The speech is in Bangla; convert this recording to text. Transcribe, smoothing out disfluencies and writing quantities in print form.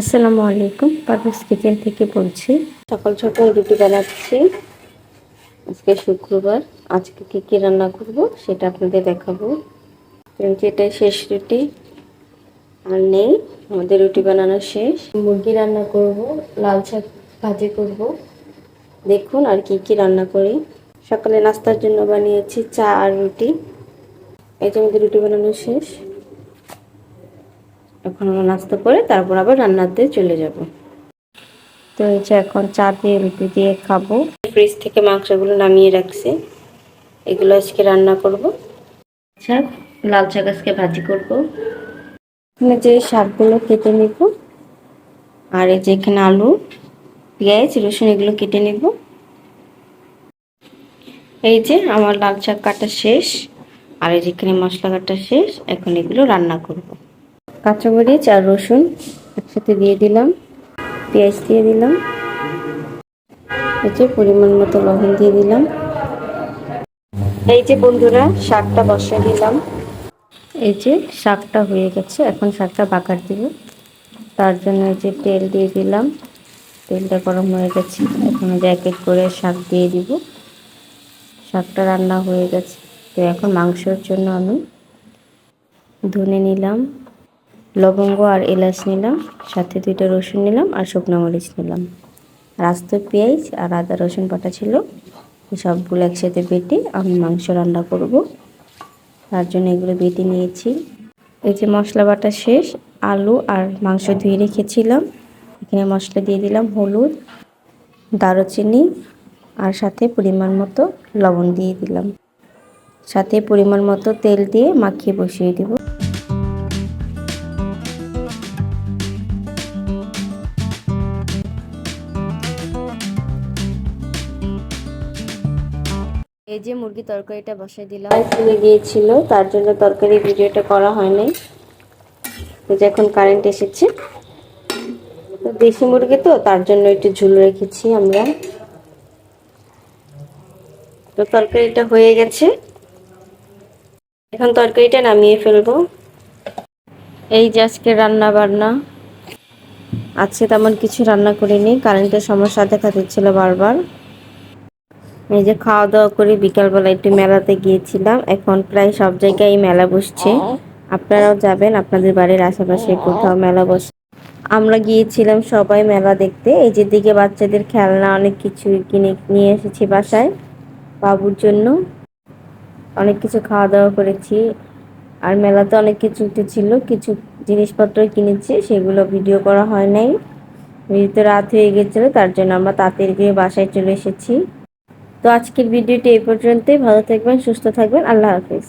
আসসালামু আলাইকুম, পারভেজ কিচেন থেকে বলছি। সকাল সকাল রুটি বানাচ্ছি। আজকে শুক্রবার। আজকে কি কি রান্না করব সেটা আপনাদের দেখাবো। এটাই শেষ রুটি, আর নেই, আমাদের রুটি বানানো শেষ। মুরগি রান্না করব, লাল শাক ভাজি করব। দেখুন আর কি কি রান্না করি। সকালে নাস্তার জন্য বানিয়েছি চা আর রুটি। এই যে আমাদের রুটি বানানো শেষ। এখন আমরা নাস্তা করে তারপর আবার রান্নাতে চলে যাব। তো এই যে এখন চা দিয়ে রুটি দিয়ে খাবো। ফ্রিজ থেকে মাংসগুলো নামিয়ে রাখছি, এগুলো আজকে রান্না করব। আচ্ছা, লাল শাক আজকে ভাজি করব। এখানে যে শাকগুলো কেটে নিব, আর এই যে এখানে আলু, পেঁয়াজ, রসুন এগুলো কেটে নিব। এই যে আমার লাল শাক কাটা শেষ, আর এই যে এখানে মশলা কাটা শেষ। এখন এগুলো রান্না করব। কাঁচামরিচ আর রসুন একসাথে দিয়ে দিলাম, পেঁয়াজ দিয়ে দিলাম, এই যে পরিমাণ মতো লবণ দিয়ে দিলাম। এই যে বন্ধুরা, শাকটা বসিয়ে দিলাম। এই যে শাকটা হয়ে গেছে, এখন শাকটা বাগার দিব। তার জন্য এই যে তেল দিয়ে দিলাম, তেলটা গরম হয়ে গেছে। এখন এক এক করে শাক দিয়ে দিব। শাকটা রান্না হয়ে গেছে। তো এখন মাংসের জন্য আমি ধনে নিলাম, লবঙ্গ আর এলাচ নিলাম, সাথে 2টা রসুন নিলাম আর শুকনো মরিচ নিলাম, আর আস্ত পেঁয়াজ আর আদা রসুন বাটা ছিল। সবগুলো একসাথে বেটে আমি মাংস রান্না করব। তার জন্য এগুলো বেটে নিয়েছি। এই যে মশলা বাটা শেষ, আলু আর মাংস ধুয়ে রেখেছিলাম। এখানে মশলা দিয়ে দিলাম, হলুদ, দারুচিনি, আর সাথে পরিমাণ মতো লবণ দিয়ে দিলাম। সাথে পরিমাণ মতো তেল দিয়ে মাখিয়ে বসিয়ে দেব। এই যে মুরগি তরকারিটা বসাই দিলাম। চলে গিয়েছিল, তার জন্য তরকারি ভিডিওটা করা হয়নি। তো এখন কারেন্ট এসেছে, তো দেশি মুরগি তো তার জন্য একটু ঝুল রেখেছি আমরা। তো তরকারিটা হয়ে গেছে, এখন তরকারিটা নামিয়ে ফেলবো। এই যে আজকে রান্না বান্না আজকে তেমন কিছু রান্না করিনি, কারেন্টের সমস্যা দেখা দিচ্ছিল বারবার। এই যে খাওয়া দাওয়া করে বিকালবেলা একটু মেলাতে গিয়েছিলাম। এখন প্রায় সব জায়গায় মেলা বসছে, আপনারাও যাবেন, আপনাদের বাড়ির আশেপাশে কোথাও মেলা বসে। আমরা গিয়েছিলাম সবাই মেলা দেখতে। এই যে দিকে বাচ্চাদের খেলনা অনেক কিছু কিনে নিয়ে এসেছি বাসায় বাবুর জন্য। অনেক কিছু খাওয়া দাওয়া করেছি, আর মেলাতে অনেক কিছু উঠেছিল, কিছু জিনিসপত্র কিনেছি, সেগুলো ভিডিও করা হয় নাই। যেহেতু রাত হয়ে গেছিলো, তার জন্য আমরা তাড়াতাড়ি গিয়ে বাসায় চলে এসেছি। তো আজকের ভিডিওটি এই পর্যন্তই। ভালো থাকবেন, সুস্থ থাকবেন, আল্লাহ হাফিজ।